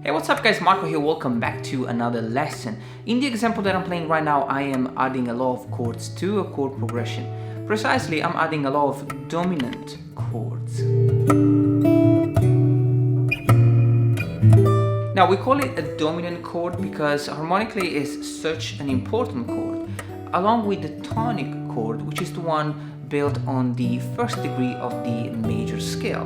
Hey, what's up guys, Marco here, welcome back to another lesson. In the example that I'm playing right now, I am adding a lot of chords to a chord progression. Precisely, I'm adding a lot of dominant chords. Now we call it a dominant chord because harmonically is such an important chord, along with the tonic chord, which is the one built on the first degree of the major scale.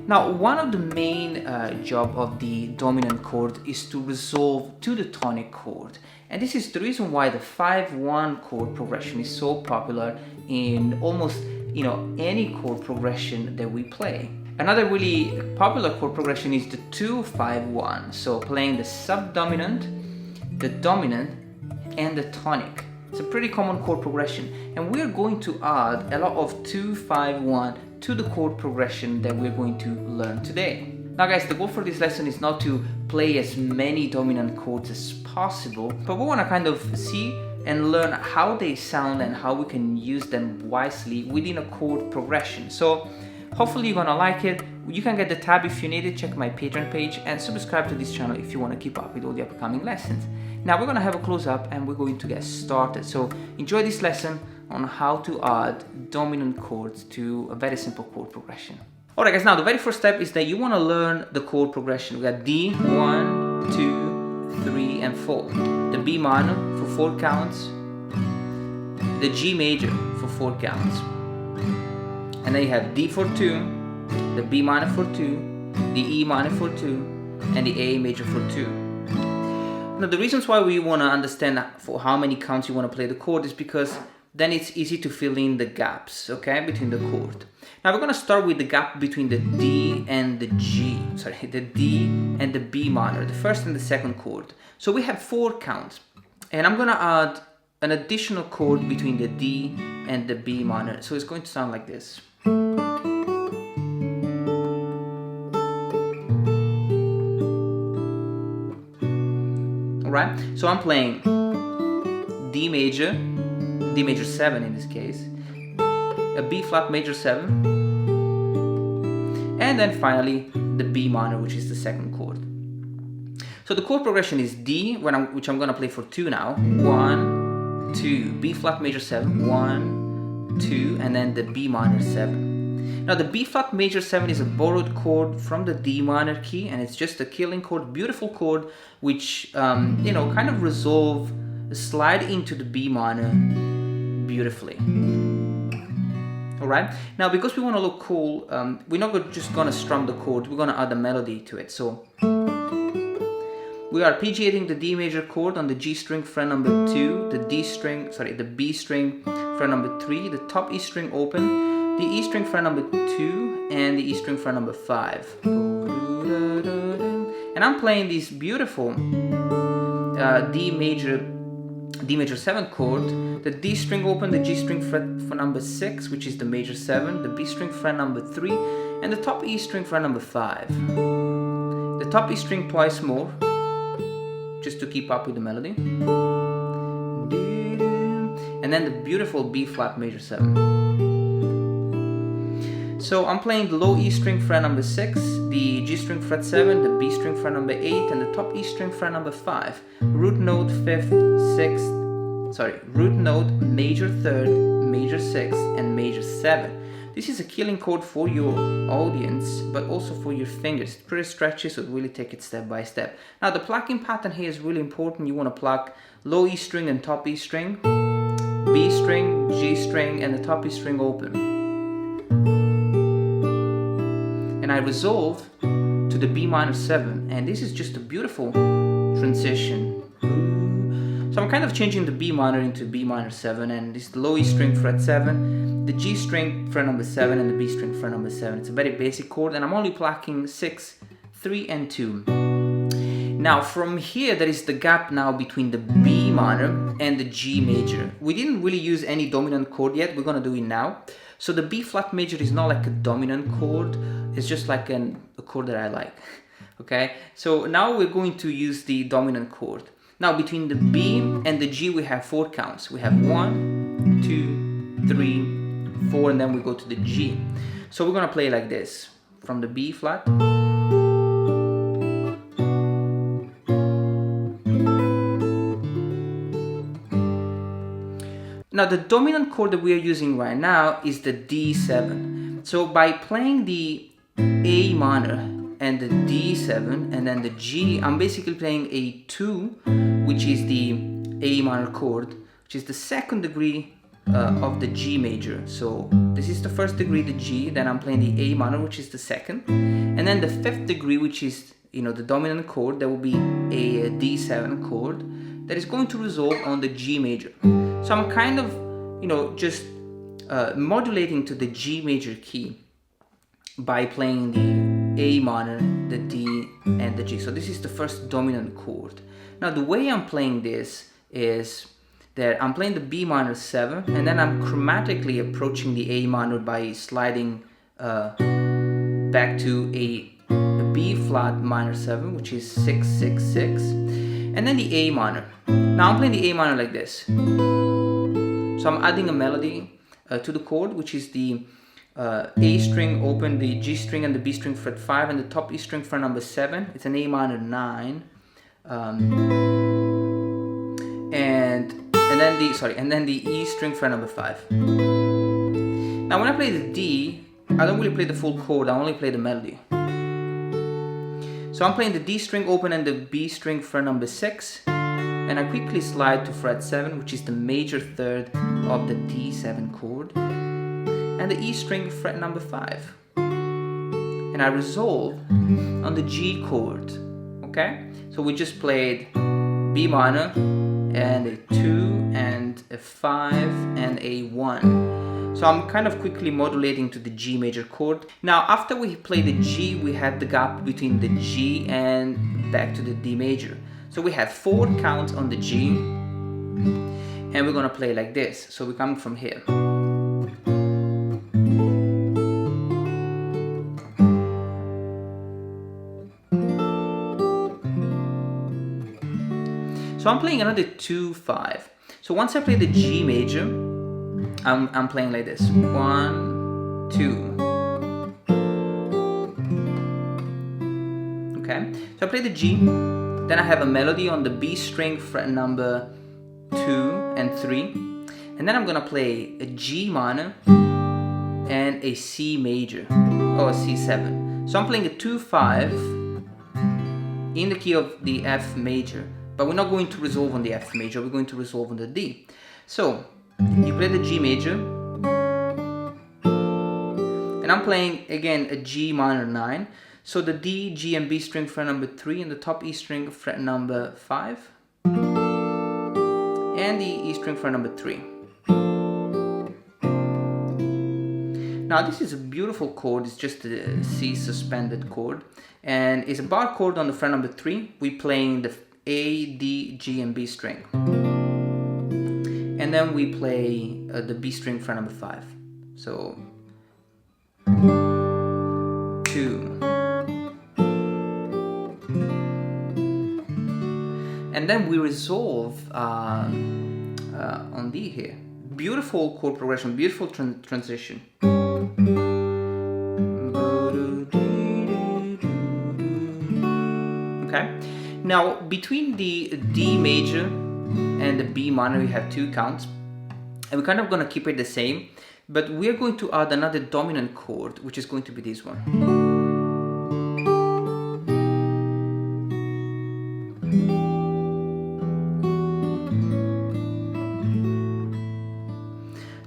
Now, one of the main job of the dominant chord is to resolve to the tonic chord, and this is the reason why the 5-1 chord progression is so popular in almost any chord progression that we play. Another really popular chord progression is the 2-5-1, so playing the subdominant, the dominant, and the tonic. It's a pretty common chord progression, and we're going to add a lot of 2-5-1 to the chord progression that we're going to learn today. Now guys, the goal for this lesson is not to play as many dominant chords as possible, but we want to kind of see and learn how they sound and how we can use them wisely within a chord progression. So hopefully you're gonna like it. You can get the tab if you need it, check my Patreon page, and subscribe to this channel if you want to keep up with all the upcoming lessons. Now we're gonna have a close-up and we're going to get started. So enjoy this lesson on how to add dominant chords to a very simple chord progression. Alright guys, now the very first step is that you want to learn the chord progression. We got D, 1, 2, 3, and 4. The B minor for 4 counts. The G major for 4 counts. And then you have D for 2, the B minor for 2, the E minor for 2, and the A major for 2. Now the reasons why we want to understand for how many counts you want to play the chord is because then it's easy to fill in the gaps, okay, between the chord. Now we're going to start with the gap between the D and the G, the D and the B minor, the first and the second chord. So we have 4 counts, and I'm going to add an additional chord between the D and the B minor. So it's going to sound like this. Alright, so I'm playing D major 7 in this case, a B flat major 7, and then finally the B minor, which is the second chord. So the chord progression is D, which I'm gonna play for 2 now. 1, 2, B flat major 7, 1, 2, and then the B minor 7. Now the B flat major 7 is a borrowed chord from the D minor key, and it's just a killing chord, beautiful chord, which kind of slide into the B minor beautifully. Alright, now because we want to look cool, we're not just gonna strum the chord, we're gonna add a melody to it. So we are arpeggiating the D major chord on the G string fret number 2, the B string fret number 3, the top E string open, the E string fret number 2, and the E string fret number 5. And I'm playing this beautiful D major 7 chord, the D string open, the G string fret for number 6, which is the major 7, the B string fret number 3, and the top E string fret number 5. The top E string twice more, just to keep up with the melody. And then the beautiful B flat major 7. So I'm playing the low E string fret number 6, the G string fret 7, the B string fret number 8, and the top E string fret number 5. Root note 5th, 6th, root note major 3rd, major 6th, and major 7. This is a killing chord for your audience, but also for your fingers. It's pretty stretchy, so really take it step by step. Now the plucking pattern here is really important. You want to pluck low E string and top E string, B string, G string, and the top E string open. And I resolve to the B minor 7, and this is just a beautiful transition. So I'm kind of changing the B minor into B minor 7, and this is the low E string fret 7, the G string fret number 7, and the B string fret number 7. It's a very basic chord, and I'm only plucking 6, 3, and 2. Now from here there is the gap now between the B minor and the G major. We didn't really use any dominant chord yet, we're gonna do it now. So the B flat major is not like a dominant chord, it's just like a chord that I like. Okay, so now we're going to use the dominant chord. Now between the B and the G we have 4 counts. We have 1, 2, 3, 4, and then we go to the G. So we're gonna play like this, from the B flat. Now the dominant chord that we are using right now is the D7. So by playing the A minor and the D7 and then the G, I'm basically playing a 2, which is the A minor chord, which is the second degree of the G major. So this is the first degree, the G, then I'm playing the A minor, which is the second, and then the fifth degree, which is, you know, the dominant chord, that will be a D7 chord that is going to resolve on the G major. So I'm kind of, you know, just modulating to the G major key by playing the A minor, the D, and the G. So this is the first dominant chord. Now the way I'm playing this is that I'm playing the B minor 7, and then I'm chromatically approaching the A minor by sliding back to a B flat minor 7, which is 6, 6, 6, and then the A minor. Now I'm playing the A minor like this. So I'm adding a melody to the chord, which is the A string open, the G string and the B string fret 5, and the top E string fret number 7. It's an A minor 9, and then the E string fret number 5. Now when I play the D, I don't really play the full chord, I only play the melody. So I'm playing the D string open and the B string fret number 6, and I quickly slide to fret 7, which is the major third of the D7 chord, and the E string fret number 5, and I resolve on the G chord. Okay, so we just played B minor and a 2 and a 5 and a 1. So I'm kind of quickly modulating to the G major chord. Now after we play the G, we had the gap between the G and back to the D major. So we have 4 counts on the G, and we're gonna play like this. So we're coming from here. So I'm playing another 2, 5. So once I play the G major, I'm playing like this. 1, 2. Okay. So I play the G, then I have a melody on the B string fret number 2 and 3, and then I'm gonna play a G minor and a C major, or a C7. So I'm playing a 2, 5 in the key of the F major. But we're not going to resolve on the F major, we're going to resolve on the D. So, you play the G major, and I'm playing again a G minor 9. So the D, G, and B string fret number 3, and the top E string fret number 5, and the E string fret number 3. Now this is a beautiful chord, it's just a C suspended chord, and it's a bar chord on the fret number 3. We're playing the A, D, G, and B string. And then we play the B string fret number 5. So 2. And then we resolve on D here. Beautiful chord progression, beautiful transition. Okay. Now, between the D major and the B minor, we have 2 counts, and we're kind of going to keep it the same, but we're going to add another dominant chord, which is going to be this one.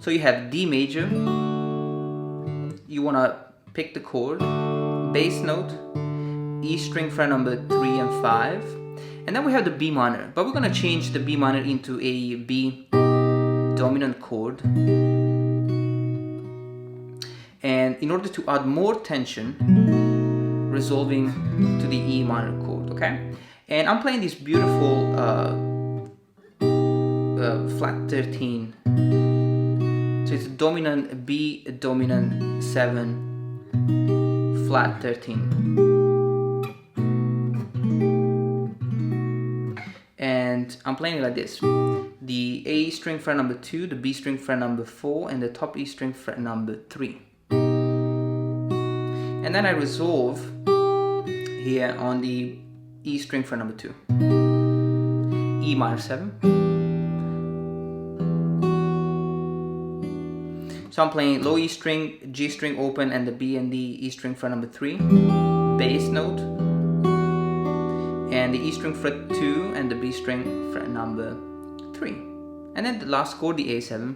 So you have D major, you want to pick the chord, bass note, E string fret number 3 and 5, and then we have the B minor, but we're going to change the B minor into a B dominant chord, and in order to add more tension, resolving to the E minor chord, okay? And I'm playing this beautiful flat 13, so it's a dominant B, a dominant 7, flat 13. And I'm playing it like this. The A string fret number 2, the B string fret number 4, and the top E string fret number 3. And then I resolve here on the E string fret number 2. E minor 7. So I'm playing low E string, G string open, and the B and D E string fret number 3, bass note, and the E string fret 2 and the B string fret number 3. And then the last chord, the A7.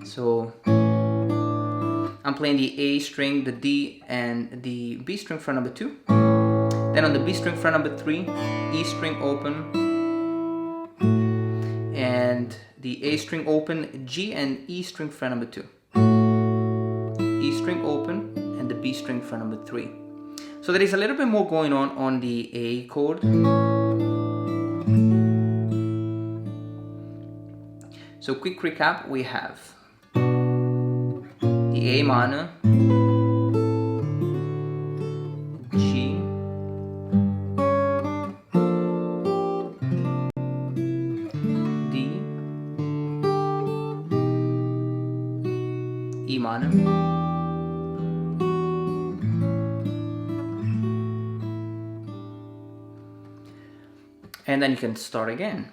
So I'm playing the A string, the D, and the B string fret number 2. Then on the B string fret number 3, E string open, and the A string open, G and E string fret number 2. E string open, and the B string fret number 3. So there is a little bit more going on the A chord. So quick recap, we have the A minor, G, D, E minor, and then you can start again.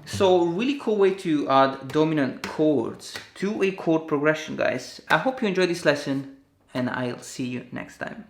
So really cool way to add dominant chords to a chord progression, guys. I hope you enjoyed this lesson, and I'll see you next time.